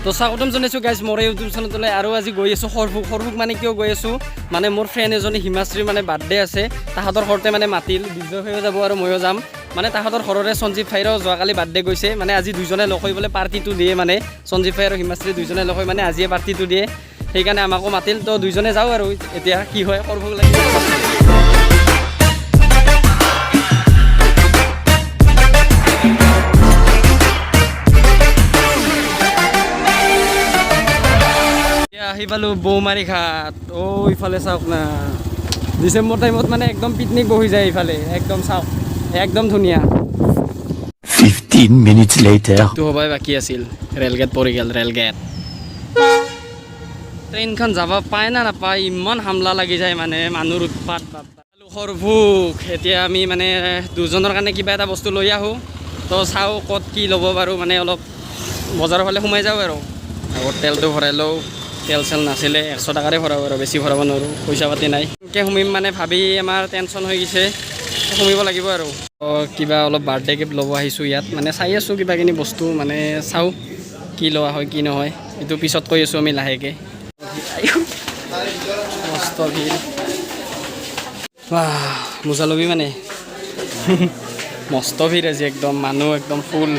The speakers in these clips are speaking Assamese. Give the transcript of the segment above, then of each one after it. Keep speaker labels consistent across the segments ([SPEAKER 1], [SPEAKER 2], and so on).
[SPEAKER 1] তো স্বাগতম জনাইছোঁ গাইজ মোৰ ইউটিউব চেনেললৈ আৰু আজি গৈ আছোঁ সৰভোগ মানে কিয় গৈ আছোঁ মানে মোৰ ফ্ৰেণ্ড এজনী হিমাশ্ৰীৰ মানে বাৰ্থডে আছে তাহাঁতৰ ঘৰতে মানে মাতিল বিজয় হৈও যাব আৰু ময়ো যাম মানে তাহাঁতৰ ঘৰৰে সঞ্জীৱ ভাইৰো যোৱাকালি বাৰ্থডে গৈছে মানে আজি দুইজনে লগ হৈ বোলে পাৰ্টিটো দিয়ে মানে সঞ্জীৱ ভাই আৰু হিমাশ্ৰী দুইজনে লগ হৈ মানে আজিয়ে পাৰ্টিটো দিয়ে সেইকাৰণে আমাকো মাতিল তো দুইজনে যাওঁ আৰু এতিয়া কি হয় সৰভোগ লাগি আহি পালোঁ বৌমাৰী ঘাট ইফালে চাওক না ডিচেম্বৰ টাইমত মানে একদম পিকনিক বহি যায় ইফালে একদম চাওক একদম ধুনীয়া
[SPEAKER 2] 15 minutes later
[SPEAKER 1] তো হবাই বাকী আছিল ৰেলগেট পৰি গ'ল ৰেলগেট ট্ৰেইনখন যাব পায় না নাপায় ইমান হামলা লাগি যায় মানে মানুহৰ উৎপাত সৰভোগ এতিয়া আমি মানে দুজনৰ কাৰণে কিবা এটা বস্তু লৈ আহোঁ তো চাওঁ ক'ত কি ল'ব পাৰোঁ মানে অলপ বজাৰৰ ফালে সোমাই যাওঁ আৰু আগত তেলটো ভৰাই লওঁ তেল চেল নাছিলে 100 টকাৰে ভৰাব আৰু বেছি ভৰাব নোৱাৰোঁ পইচা পাতি নাই এনেকৈ সোমিম মানে ভাবি আমাৰ টেনশ্যন হৈ গৈছে সোমিব লাগিব আৰু কিবা অলপ বাৰ্থডে গিফ্ট ল'ব আহিছোঁ ইয়াত মানে চাই আছোঁ কিবা কিনি বস্তু মানে চাওঁ কি লোৱা হয় কি নহয় এইটো পিছত কৈ আছোঁ আমি লাহেকৈ মস্ত ভিৰ মোজা ল'বি মানে মস্ত ভিৰ আজি একদম মানুহ একদম ফুল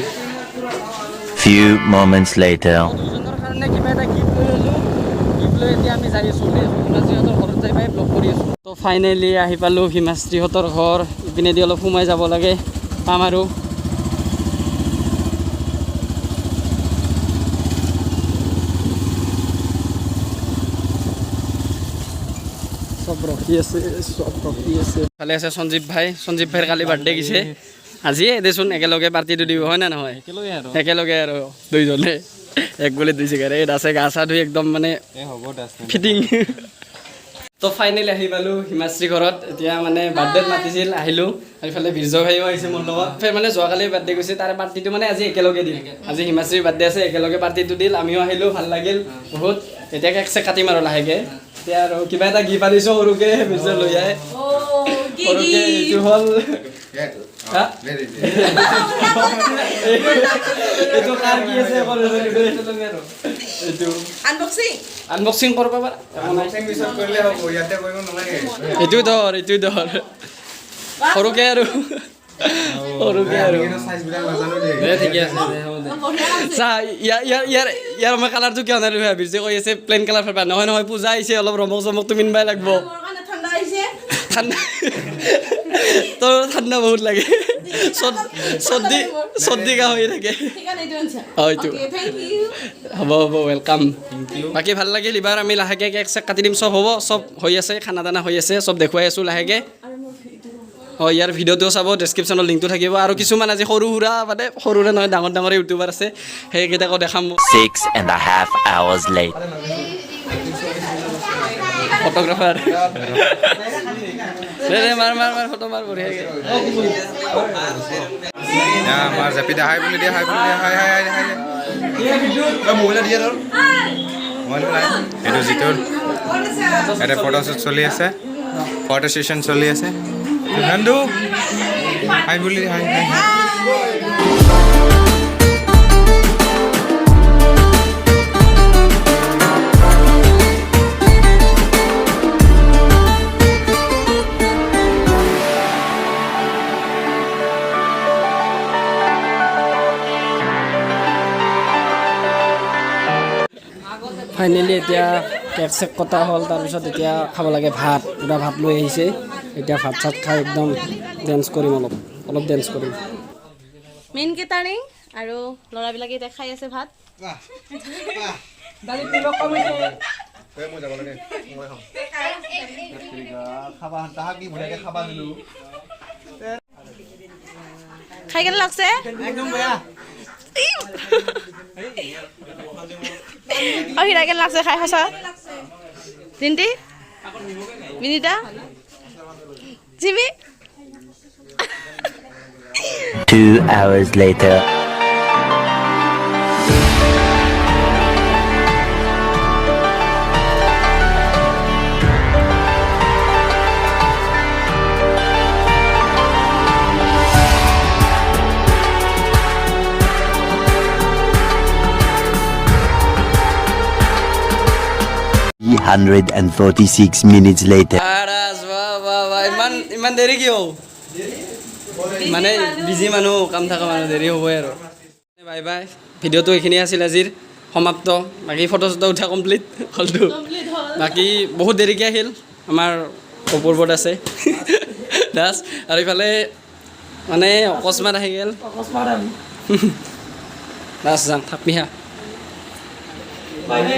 [SPEAKER 2] few moments later
[SPEAKER 1] দুজনৰ কাৰণে কিবা এটা গিফ্ট লৈ ল'লোঁ গিফ্ট লৈ এতিয়া আমি যাই আছোঁ হিমাশ্ৰীহঁতৰ ঘৰত যাই পাই ব্লগ কৰি আছোঁ তো ফাইনেলি আহি পালোঁ হিমাশ্ৰীহঁতৰ ঘৰ ইপিনেদি অলপ সোমাই যাব লাগে পাম আৰু চব ৰখি আছে ভালে আছে সঞ্জীৱ ভাইৰ কালি বাৰ্থডে গৈছে আজিয়ে দেচোন একেলগে পাৰ্টিটো দিব হয় না নহয় একেলগে আৰু দুইজনে এক গলি দুই চিগাৰেট আছে গা চা ধুই একদম মানে ফিটিং তো ফাইনেলি আহি পালোঁ হিমাশ্ৰী ঘৰত এতিয়া মানে বাৰ্থডেত মাতিছিল আহিলোঁ আৰু ইফালে বিজয় ভাইও আহিছে মোৰ লগত মানে যোৱাকালি বাৰ্থডে গৈছে তাৰে পাৰ্টিটো মানে আজি একেলগে দিল আজি হিমাশ্ৰীৰ বাৰ্থডে আছে একেলগে পাৰ্টিটো দিল আমিও আহিলোঁ ভাল লাগিল বহুত এতিয়া কেক চেক কাটিম আৰু লাহেকৈ এতিয়া আৰু কিবা এটা গিফ্ট আনিছোঁ সৰুকৈ বিজয় লৈ আহে সৰুকৈ এইটো হ'ল এইটো কাৰ কি আছে আনবক্সিং কৰিব পাৰা এইটো ধৰ সৰুকৈ আৰু ঠিকে আছে চা ইয়াৰ মই কালাৰটো কিয় নাই ভাবিছোঁ যে কৈ আছে প্লেইন কালাৰ পাবা নহয় পূজা আহিছে অলপ ৰমক চমকটো মিনবাই লাগব ঠাণ্ডা তো ঠাণ্ডা বহুত লাগে চৰ্দি গা হৈ থাকে হয়তো হ'ব ৱেলকাম বাকী ভাল লাগিল এইবাৰ আমি লাহেকৈ কেক চেক কাটি দিম চব হ'ব চব হৈ আছে খানা দানা হৈ আছে চব দেখুৱাই আছোঁ লাহেকৈ হয় ইয়াৰ ভিডিঅ'টো চাব ডেছক্ৰিপশ্যনত লিংকটো থাকিব আৰু কিছুমান আজি সৰু সুৰা নহয় ডাঙৰ ইউটিউবাৰ আছে সেইকেইটাকো দেখাম
[SPEAKER 2] 6.5 hours late
[SPEAKER 1] ফটোগ্ৰাফাৰ মাৰ ফটো মাৰ বঢ়িয়াকৈ
[SPEAKER 3] আমাৰ জাপিদা হাই বুলি দিয়া হাই এইটো জিতুৰ এটা ফটোশ্বুট চলি আছে ফটো ছেশ্যন চলি আছে নন্দু হাই বুলি হাই
[SPEAKER 1] ফাইনেলি এতিয়া কেক চেক কটা হ'ল তাৰপিছত এতিয়া খাব লাগে ভাত পুৰা ভাত লৈ আহিছে এতিয়া ভাত চাত খাই একদম ডেন্স কৰিম অলপ ডেন্স কৰিম
[SPEAKER 4] মেইন কেটাৰিং আৰু ল'ৰাবিলাকে এতিয়া খাই আছে ভাত খাই কেনে লাগছে হিৰা কেনে লাগছে খাই সঁচা দিনটি Binita Jimmy
[SPEAKER 2] 2 hours later 146 minutes later.
[SPEAKER 1] আৰাজ ইমান দেৰি কিয় মানে বিজি মানুহ কাম থকা মানুহ দেৰি হ'বই আৰু বাই বাই ভিডিঅ'টো এইখিনি আছিল আজিৰ সমাপ্ত বাকী ফটো চটো উঠা কমপ্লিট হ'লতো বাকী বহুত দেৰিকৈ আহিল আমাৰ অপূৰ্বত আছে দাস আৰু ইফালে মানে অকস্মাত আহি গ'ল দাস যাম থাকবি হা